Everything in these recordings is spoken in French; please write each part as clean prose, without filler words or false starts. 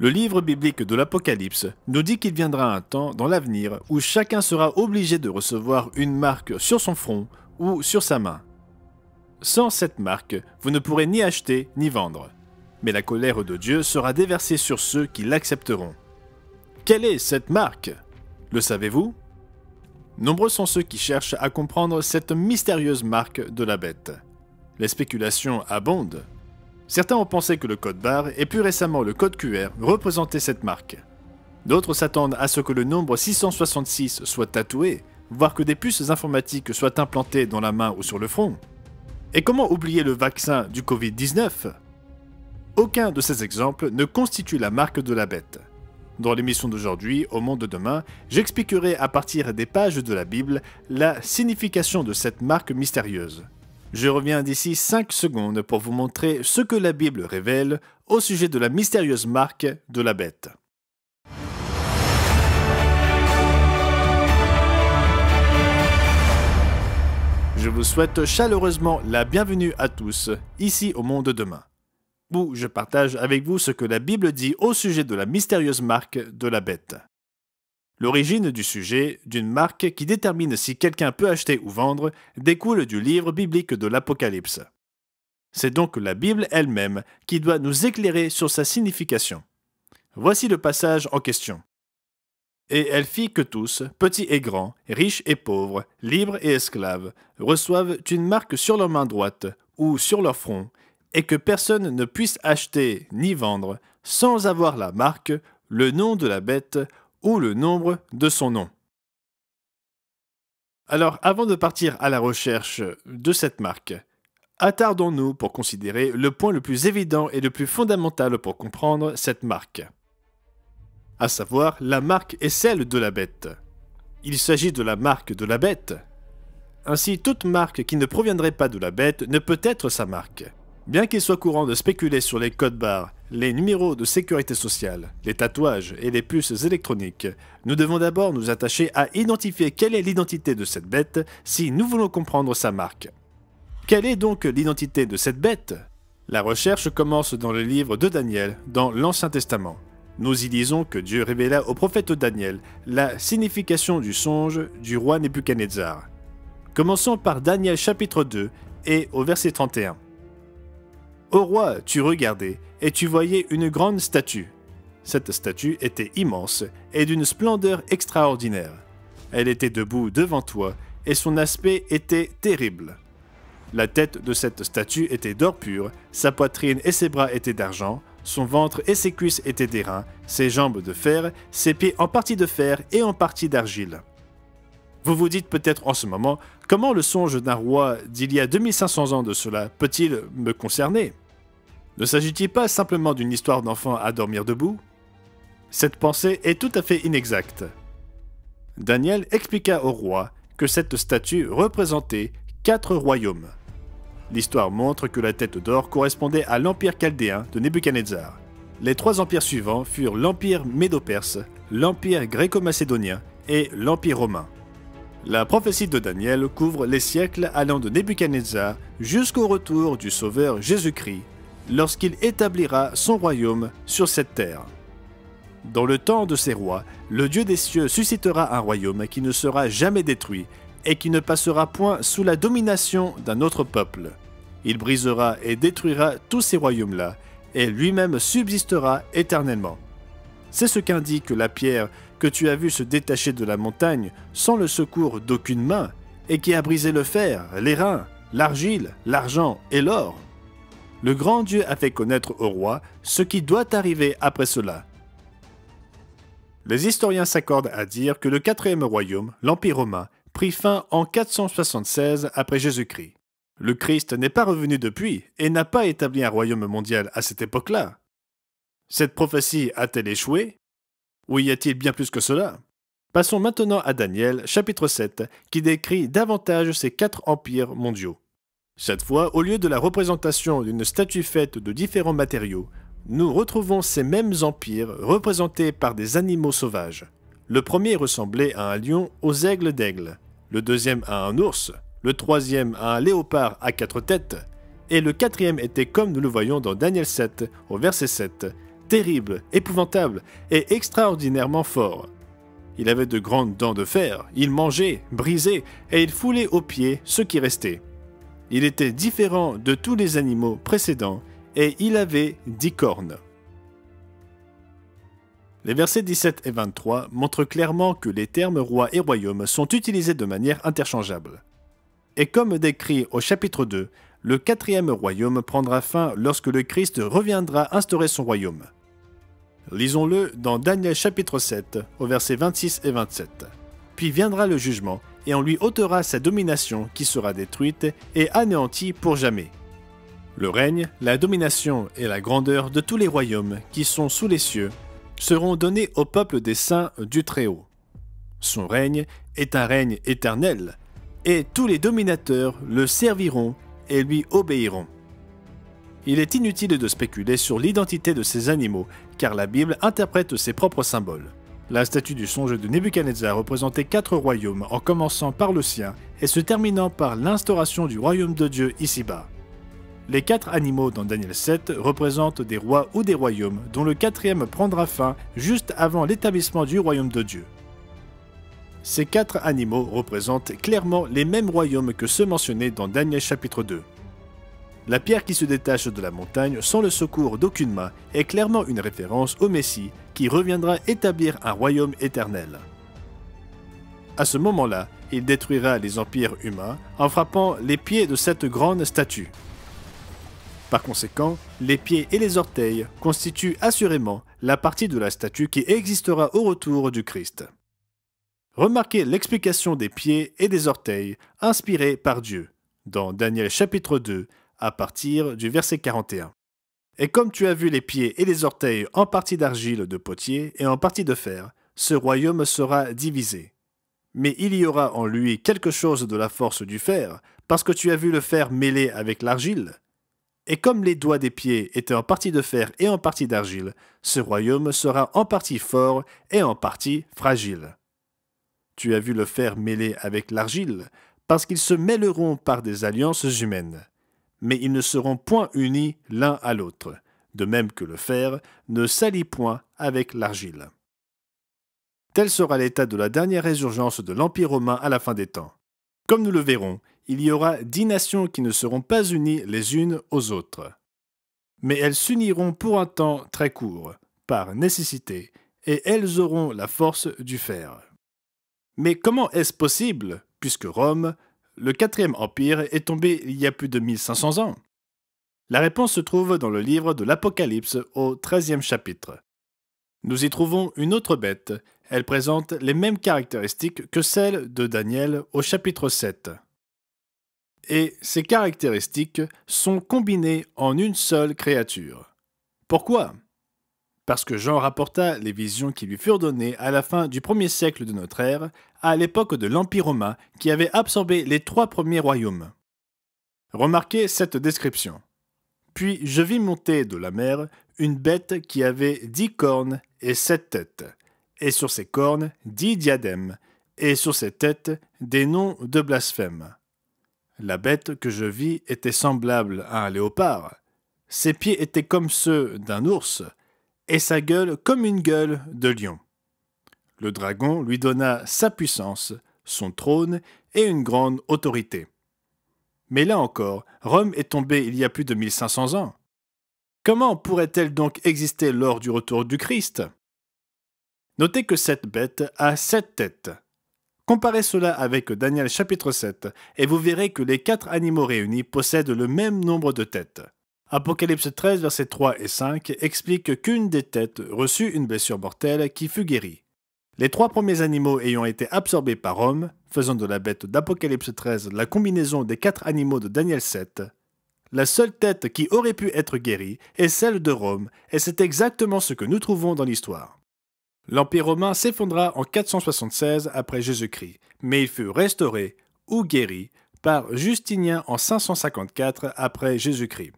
Le livre biblique de l'Apocalypse nous dit qu'il viendra un temps dans l'avenir où chacun sera obligé de recevoir une marque sur son front ou sur sa main. Sans cette marque, vous ne pourrez ni acheter ni vendre. Mais la colère de Dieu sera déversée sur ceux qui l'accepteront. Quelle est cette marque? Le savez-vous? Nombreux sont ceux qui cherchent à comprendre cette mystérieuse marque de la bête. Les spéculations abondent. Certains ont pensé que le code barre et plus récemment le code QR représentaient cette marque. D'autres s'attendent à ce que le nombre 666 soit tatoué, voire que des puces informatiques soient implantées dans la main ou sur le front. Et comment oublier le vaccin du Covid-19? Aucun de ces exemples ne constitue la marque de la bête. Dans l'émission d'aujourd'hui, Au monde de demain, j'expliquerai à partir des pages de la Bible la signification de cette marque mystérieuse. Je reviens d'ici 5 secondes pour vous montrer ce que la Bible révèle au sujet de la mystérieuse marque de la bête. Je vous souhaite chaleureusement la bienvenue à tous, ici au monde de demain, où je partage avec vous ce que la Bible dit au sujet de la mystérieuse marque de la bête. L'origine du sujet, d'une marque qui détermine si quelqu'un peut acheter ou vendre, découle du livre biblique de l'Apocalypse. C'est donc la Bible elle-même qui doit nous éclairer sur sa signification. Voici le passage en question. « Et elle fit que tous, petits et grands, riches et pauvres, libres et esclaves, reçoivent une marque sur leur main droite ou sur leur front, et que personne ne puisse acheter ni vendre sans avoir la marque, le nom de la bête ou le nombre de son nom. » Alors, avant de partir à la recherche de cette marque, attardons-nous pour considérer le point le plus évident et le plus fondamental pour comprendre cette marque. À savoir, la marque est celle de la bête. Il s'agit de la marque de la bête. Ainsi, toute marque qui ne proviendrait pas de la bête ne peut être sa marque. Bien qu'il soit courant de spéculer sur les codes barres, les numéros de sécurité sociale, les tatouages et les puces électroniques, nous devons d'abord nous attacher à identifier quelle est l'identité de cette bête si nous voulons comprendre sa marque. Quelle est donc l'identité de cette bête? La recherche commence dans le livre de Daniel, dans l'Ancien Testament. Nous y lisons que Dieu révéla au prophète Daniel la signification du songe du roi Nebuchadnezzar. Commençons par Daniel chapitre 2 et au verset 31. Ô roi, tu regardais, et tu voyais une grande statue. Cette statue était immense et d'une splendeur extraordinaire. Elle était debout devant toi, et son aspect était terrible. La tête de cette statue était d'or pur, sa poitrine et ses bras étaient d'argent, son ventre et ses cuisses étaient d'airain, ses jambes de fer, ses pieds en partie de fer et en partie d'argile. Vous vous dites peut-être en ce moment, comment le songe d'un roi d'il y a 2500 ans de cela peut-il me concerner? Ne s'agit-il pas simplement d'une histoire d'enfant à dormir debout? Cette pensée est tout à fait inexacte. Daniel expliqua au roi que cette statue représentait 4 royaumes. L'histoire montre que la tête d'or correspondait à l'empire chaldéen de Nebuchadnezzar. Les 3 empires suivants furent l'empire médo-perse, l'empire gréco-macédonien et l'empire romain. La prophétie de Daniel couvre les siècles allant de Nebuchadnezzar jusqu'au retour du Sauveur Jésus-Christ, lorsqu'il établira son royaume sur cette terre. Dans le temps de ces rois, le Dieu des cieux suscitera un royaume qui ne sera jamais détruit et qui ne passera point sous la domination d'un autre peuple. Il brisera et détruira tous ces royaumes-là, et lui-même subsistera éternellement. C'est ce qu'indique la pierre que tu as vue se détacher de la montagne sans le secours d'aucune main, et qui a brisé le fer, l'airain, l'argile, l'argent et l'or. Le grand Dieu a fait connaître au roi ce qui doit arriver après cela. Les historiens s'accordent à dire que le 4e royaume, l'Empire romain, prit fin en 476 après Jésus-Christ. Le Christ n'est pas revenu depuis et n'a pas établi un royaume mondial à cette époque-là. Cette prophétie a-t-elle échoué? Ou y a-t-il bien plus que cela? Passons maintenant à Daniel, chapitre 7, qui décrit davantage ces 4 empires mondiaux. Cette fois, au lieu de la représentation d'une statue faite de différents matériaux, nous retrouvons ces mêmes empires représentés par des animaux sauvages. Le premier ressemblait à un lion aux aigles d'aigle, le deuxième à un ours, le troisième à un léopard à 4 têtes, et le 4e était comme nous le voyons dans Daniel 7 au verset 7, terrible, épouvantable et extraordinairement fort. Il avait de grandes dents de fer, il mangeait, brisait et il foulait aux pieds ce qui restait. Il était différent de tous les animaux précédents et il avait 10 cornes. Les versets 17 et 23 montrent clairement que les termes roi et royaume sont utilisés de manière interchangeable. Et comme décrit au chapitre 2, le 4e royaume prendra fin lorsque le Christ reviendra instaurer son royaume. Lisons-le dans Daniel chapitre 7, au versets 26 et 27. Puis viendra le jugement, et on lui ôtera sa domination qui sera détruite et anéantie pour jamais. Le règne, la domination et la grandeur de tous les royaumes qui sont sous les cieux seront donnés au peuple des saints du Très-Haut. Son règne est un règne éternel, et tous les dominateurs le serviront et lui obéiront. Il est inutile de spéculer sur l'identité de ces animaux, car la Bible interprète ses propres symboles. La statue du songe de Nebuchadnezzar représentait 4 royaumes, en commençant par le sien et se terminant par l'instauration du royaume de Dieu ici-bas. Les 4 animaux dans Daniel 7 représentent des rois ou des royaumes, dont le 4e prendra fin juste avant l'établissement du royaume de Dieu. Ces 4 animaux représentent clairement les mêmes royaumes que ceux mentionnés dans Daniel chapitre 2. La pierre qui se détache de la montagne sans le secours d'aucune main est clairement une référence au Messie qui reviendra établir un royaume éternel. À ce moment-là, il détruira les empires humains en frappant les pieds de cette grande statue. Par conséquent, les pieds et les orteils constituent assurément la partie de la statue qui existera au retour du Christ. Remarquez l'explication des pieds et des orteils inspirée par Dieu dans Daniel chapitre 2 à partir du verset 41. Et comme tu as vu les pieds et les orteils en partie d'argile de potier et en partie de fer, ce royaume sera divisé. Mais il y aura en lui quelque chose de la force du fer, parce que tu as vu le fer mêlé avec l'argile. Et comme les doigts des pieds étaient en partie de fer et en partie d'argile, ce royaume sera en partie fort et en partie fragile. Tu as vu le fer mêlé avec l'argile, parce qu'ils se mêleront par des alliances humaines. Mais ils ne seront point unis l'un à l'autre, de même que le fer ne s'allie point avec l'argile. Tel sera l'état de la dernière résurgence de l'Empire romain à la fin des temps. Comme nous le verrons, il y aura 10 nations qui ne seront pas unies les unes aux autres. Mais elles s'uniront pour un temps très court, par nécessité, et elles auront la force du fer. Mais comment est-ce possible, puisque Rome, le 4e empire, est tombé il y a plus de 1500 ans? La réponse se trouve dans le livre de l'Apocalypse au 13e chapitre. Nous y trouvons une autre bête. Elle présente les mêmes caractéristiques que celles de Daniel au chapitre 7. Et ces caractéristiques sont combinées en une seule créature. Pourquoi? Parce que Jean rapporta les visions qui lui furent données à la fin du 1er siècle de notre ère, à l'époque de l'Empire romain qui avait absorbé les 3 premiers royaumes. Remarquez cette description. Puis je vis monter de la mer une bête qui avait 10 cornes et 7 têtes, et sur ses cornes 10 diadèmes, et sur ses têtes des noms de blasphème. La bête que je vis était semblable à un léopard. Ses pieds étaient comme ceux d'un ours, et sa gueule comme une gueule de lion. Le dragon lui donna sa puissance, son trône et une grande autorité. Mais là encore, Rome est tombée il y a plus de 1500 ans. Comment pourrait-elle donc exister lors du retour du Christ? Notez que cette bête a 7 têtes. Comparez cela avec Daniel chapitre 7 et vous verrez que les 4 animaux réunis possèdent le même nombre de têtes. Apocalypse 13, versets 3 et 5 explique qu'une des têtes reçut une blessure mortelle qui fut guérie. Les 3 premiers animaux ayant été absorbés par Rome, faisant de la bête d'Apocalypse 13 la combinaison des 4 animaux de Daniel 7, la seule tête qui aurait pu être guérie est celle de Rome, et c'est exactement ce que nous trouvons dans l'histoire. L'Empire romain s'effondra en 476 après Jésus-Christ, mais il fut restauré ou guéri par Justinien en 554 après Jésus-Christ.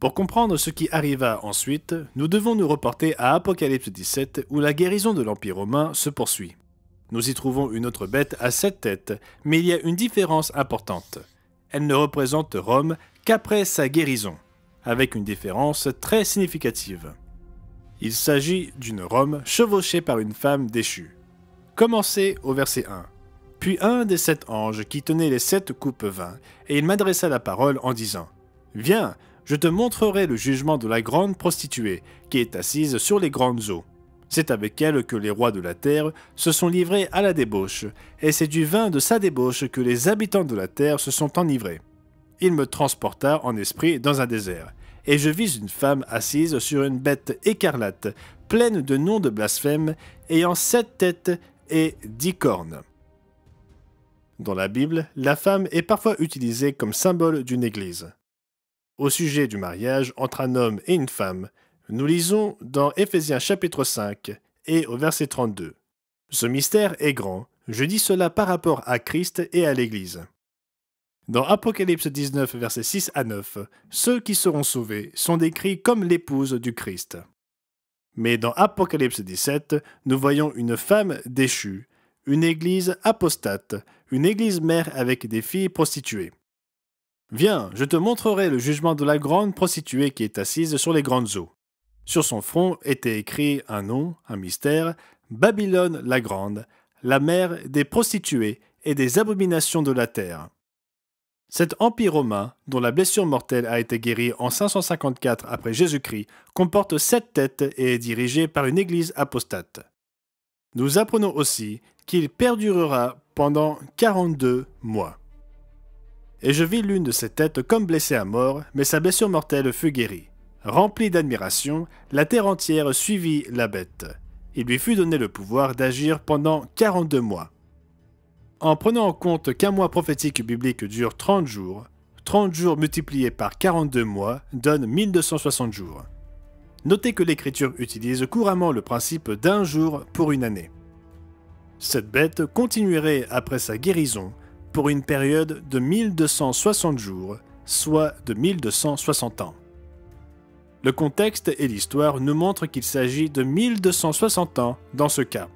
Pour comprendre ce qui arriva ensuite, nous devons nous reporter à Apocalypse 17 où la guérison de l'Empire romain se poursuit. Nous y trouvons une autre bête à 7 têtes, mais il y a une différence importante. Elle ne représente Rome qu'après sa guérison, avec une différence très significative. Il s'agit d'une Rome chevauchée par une femme déchue. Commencez au verset 1. Puis un des 7 anges qui tenait les 7 coupes vint, et il m'adressa la parole en disant « Viens, je te montrerai le jugement de la grande prostituée, qui est assise sur les grandes eaux. C'est avec elle que les rois de la terre se sont livrés à la débauche, et c'est du vin de sa débauche que les habitants de la terre se sont enivrés. Il me transporta en esprit dans un désert, et je vis une femme assise sur une bête écarlate, pleine de noms de blasphème, ayant 7 têtes et 10 cornes. » Dans la Bible, la femme est parfois utilisée comme symbole d'une église. Au sujet du mariage entre un homme et une femme, nous lisons dans Éphésiens chapitre 5 et au verset 32. Ce mystère est grand, je dis cela par rapport à Christ et à l'Église. Dans Apocalypse 19, versets 6 à 9, ceux qui seront sauvés sont décrits comme l'épouse du Christ. Mais dans Apocalypse 17, nous voyons une femme déchue, une église apostate, une église mère avec des filles prostituées. Viens, je te montrerai le jugement de la grande prostituée qui est assise sur les grandes eaux. Sur son front était écrit un nom, un mystère, Babylone la grande, la mère des prostituées et des abominations de la terre. Cet empire romain, dont la blessure mortelle a été guérie en 554 après Jésus-Christ, comporte 7 têtes et est dirigé par une église apostate. Nous apprenons aussi qu'il perdurera pendant 42 mois. Et je vis l'une de ces têtes comme blessée à mort, mais sa blessure mortelle fut guérie. Remplie d'admiration, la terre entière suivit la bête. Il lui fut donné le pouvoir d'agir pendant 42 mois. En prenant en compte qu'un mois prophétique biblique dure 30 jours multipliés par 42 mois donne 1260 jours. Notez que l'Écriture utilise couramment le principe d'un jour pour une année. Cette bête continuerait après sa guérison pour une période de 1260 jours, soit de 1260 ans. Le contexte et l'histoire nous montrent qu'il s'agit de 1260 ans dans ce cas.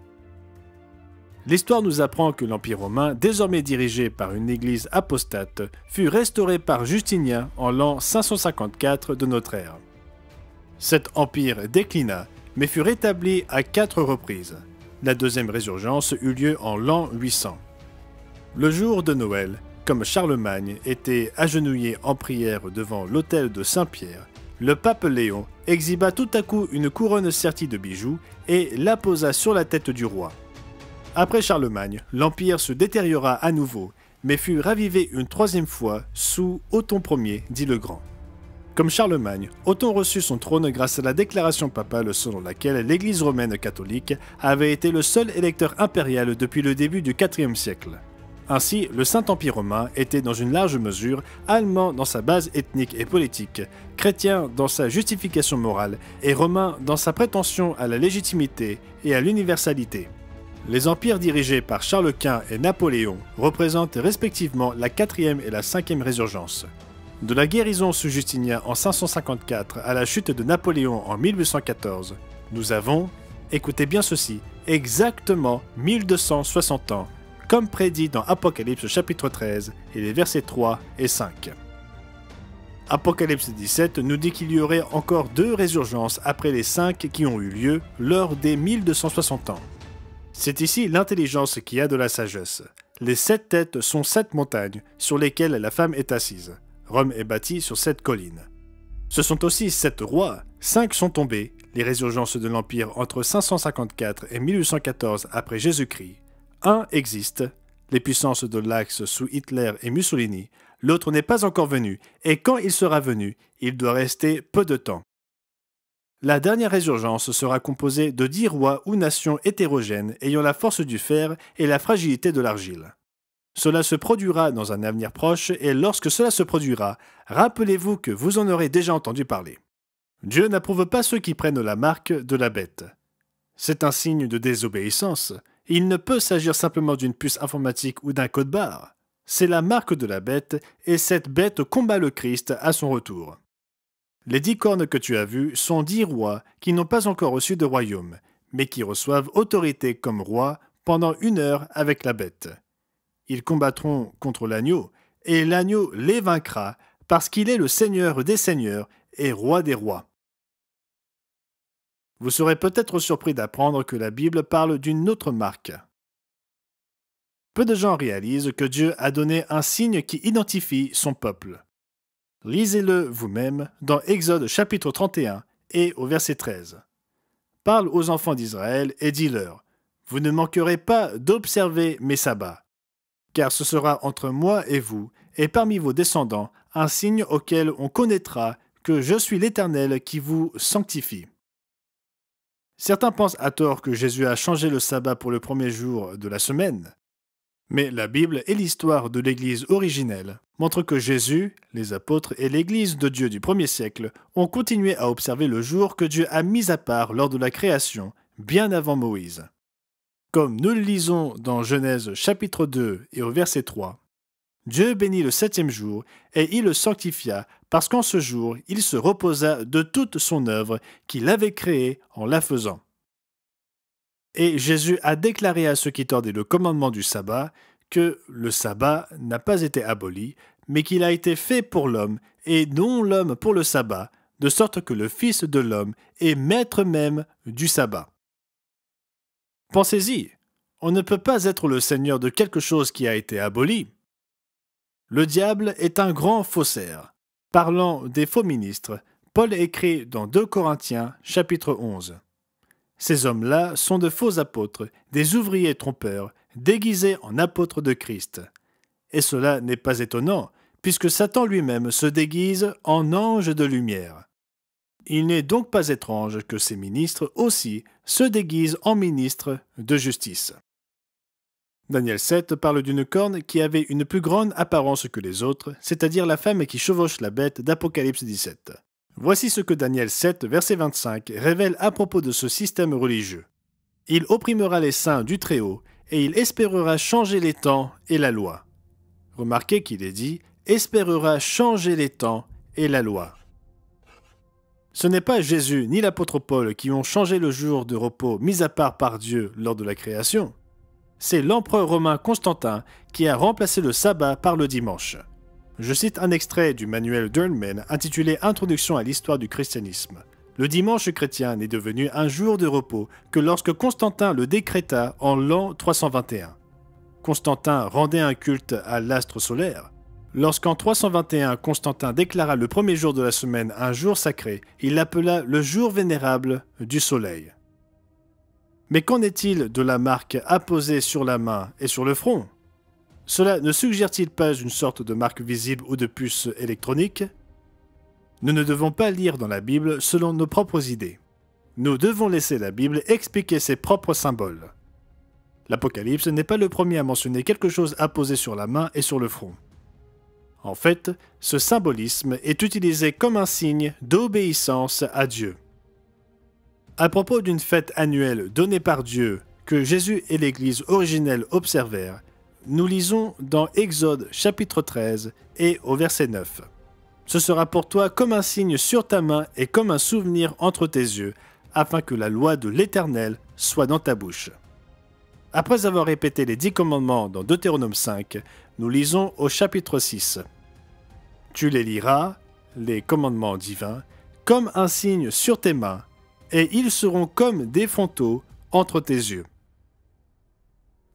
L'histoire nous apprend que l'Empire romain, désormais dirigé par une église apostate, fut restauré par Justinien en l'an 554 de notre ère. Cet empire déclina, mais fut rétabli à 4 reprises. La deuxième résurgence eut lieu en l'an 800. Le jour de Noël, comme Charlemagne était agenouillé en prière devant l'autel de Saint-Pierre, le pape Léon exhiba tout à coup une couronne sertie de bijoux et la posa sur la tête du roi. Après Charlemagne, l'empire se détériora à nouveau, mais fut ravivé une 3e fois sous Othon Ier, dit le Grand. Comme Charlemagne, Othon reçut son trône grâce à la déclaration papale selon laquelle l'Église romaine catholique avait été le seul électeur impérial depuis le début du IVe siècle. Ainsi, le Saint-Empire romain était dans une large mesure allemand dans sa base ethnique et politique, chrétien dans sa justification morale et romain dans sa prétention à la légitimité et à l'universalité. Les empires dirigés par Charles Quint et Napoléon représentent respectivement la 4e et la 5e résurgence. De la guérison sous Justinien en 554 à la chute de Napoléon en 1814, nous avons, écoutez bien ceci, exactement 1260 ans, comme prédit dans Apocalypse chapitre 13 et les versets 3 et 5. Apocalypse 17 nous dit qu'il y aurait encore 2 résurgences après les 5 qui ont eu lieu lors des 1260 ans. C'est ici l'intelligence qui a de la sagesse. Les 7 têtes sont 7 montagnes sur lesquelles la femme est assise. Rome est bâtie sur 7 collines. Ce sont aussi 7 rois, 5 sont tombés, les résurgences de l'Empire entre 554 et 1814 après Jésus-Christ. Un existe, les puissances de l'Axe sous Hitler et Mussolini, l'autre n'est pas encore venu, et quand il sera venu, il doit rester peu de temps. La dernière résurgence sera composée de 10 rois ou nations hétérogènes ayant la force du fer et la fragilité de l'argile. Cela se produira dans un avenir proche et lorsque cela se produira, rappelez-vous que vous en aurez déjà entendu parler. Dieu n'approuve pas ceux qui prennent la marque de la bête. C'est un signe de désobéissance. Il ne peut s'agir simplement d'une puce informatique ou d'un code barre. C'est la marque de la bête et cette bête combat le Christ à son retour. Les 10 cornes que tu as vues sont 10 rois qui n'ont pas encore reçu de royaume, mais qui reçoivent autorité comme rois pendant 1 heure avec la bête. Ils combattront contre l'agneau, et l'agneau les vaincra, parce qu'il est le Seigneur des seigneurs et Roi des rois. Vous serez peut-être surpris d'apprendre que la Bible parle d'une autre marque. Peu de gens réalisent que Dieu a donné un signe qui identifie son peuple. Lisez-le vous-même dans Exode chapitre 31 et au verset 13. Parle aux enfants d'Israël et dis-leur, « Vous ne manquerez pas d'observer mes sabbats, car ce sera entre moi et vous, et parmi vos descendants, un signe auquel on connaîtra que je suis l'Éternel qui vous sanctifie. » Certains pensent à tort que Jésus a changé le sabbat pour le premier jour de la semaine. Mais la Bible et l'histoire de l'Église originelle montrent que Jésus, les apôtres et l'Église de Dieu du premier siècle ont continué à observer le jour que Dieu a mis à part lors de la création, bien avant Moïse. Comme nous le lisons dans Genèse chapitre 2 et au verset 3, Dieu bénit le septième jour et il le sanctifia parce qu'en ce jour il se reposa de toute son œuvre qu'il avait créée en la faisant. Et Jésus a déclaré à ceux qui tordaient le commandement du sabbat que le sabbat n'a pas été aboli, mais qu'il a été fait pour l'homme et non l'homme pour le sabbat, de sorte que le Fils de l'homme est maître même du sabbat. Pensez-y, on ne peut pas être le Seigneur de quelque chose qui a été aboli. Le diable est un grand faussaire. Parlant des faux ministres, Paul écrit dans 2 Corinthiens chapitre 11. Ces hommes-là sont de faux apôtres, des ouvriers trompeurs, déguisés en apôtres de Christ. Et cela n'est pas étonnant, puisque Satan lui-même se déguise en ange de lumière. Il n'est donc pas étrange que ces ministres aussi se déguisent en ministres de justice. Daniel 7 parle d'une corne qui avait une plus grande apparence que les autres, c'est-à-dire la femme qui chevauche la bête d'Apocalypse 17. Voici ce que Daniel 7, verset 25, révèle à propos de ce système religieux. Il opprimera les saints du Très-Haut, et il espérera changer les temps et la loi. Remarquez qu'il est dit « espérera changer les temps et la loi ». Ce n'est pas Jésus ni l'apôtre Paul qui ont changé le jour de repos mis à part par Dieu lors de la création. C'est l'empereur romain Constantin qui a remplacé le sabbat par le dimanche. Je cite un extrait du manuel Durnman intitulé « Introduction à l'histoire du christianisme ». Le dimanche chrétien n'est devenu un jour de repos que lorsque Constantin le décréta en l'an 321. Constantin rendait un culte à l'astre solaire. Lorsqu'en 321 Constantin déclara le premier jour de la semaine un jour sacré, il l'appela le jour vénérable du soleil. Mais qu'en est-il de la marque apposée sur la main et sur le front ? Cela ne suggère-t-il pas une sorte de marque visible ou de puce électronique ? Nous ne devons pas lire dans la Bible selon nos propres idées. Nous devons laisser la Bible expliquer ses propres symboles. L'Apocalypse n'est pas le premier à mentionner quelque chose apposé sur la main et sur le front. En fait, ce symbolisme est utilisé comme un signe d'obéissance à Dieu. À propos d'une fête annuelle donnée par Dieu que Jésus et l'Église originelle observèrent, nous lisons dans Exode chapitre 13 et au verset 9. « Ce sera pour toi comme un signe sur ta main et comme un souvenir entre tes yeux, afin que la loi de l'Éternel soit dans ta bouche. » Après avoir répété les 10 commandements dans Deutéronome 5, nous lisons au chapitre 6. « Tu les liras, les commandements divins, comme un signe sur tes mains, et ils seront comme des frontaux entre tes yeux. »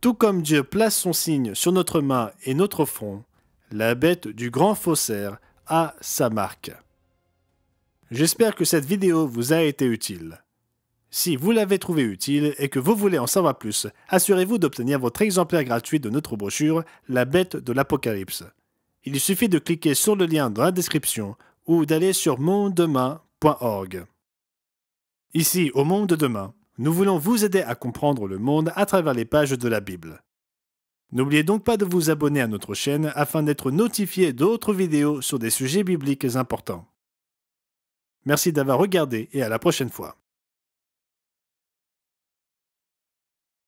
Tout comme Dieu place son signe sur notre main et notre front, la bête du grand faussaire a sa marque. J'espère que cette vidéo vous a été utile. Si vous l'avez trouvée utile et que vous voulez en savoir plus, assurez-vous d'obtenir votre exemplaire gratuit de notre brochure « La bête de l'Apocalypse ». Il suffit de cliquer sur le lien dans la description ou d'aller sur mondedemain.org. Ici, au Monde de Demain, nous voulons vous aider à comprendre le monde à travers les pages de la Bible. N'oubliez donc pas de vous abonner à notre chaîne afin d'être notifié d'autres vidéos sur des sujets bibliques importants. Merci d'avoir regardé et à la prochaine fois.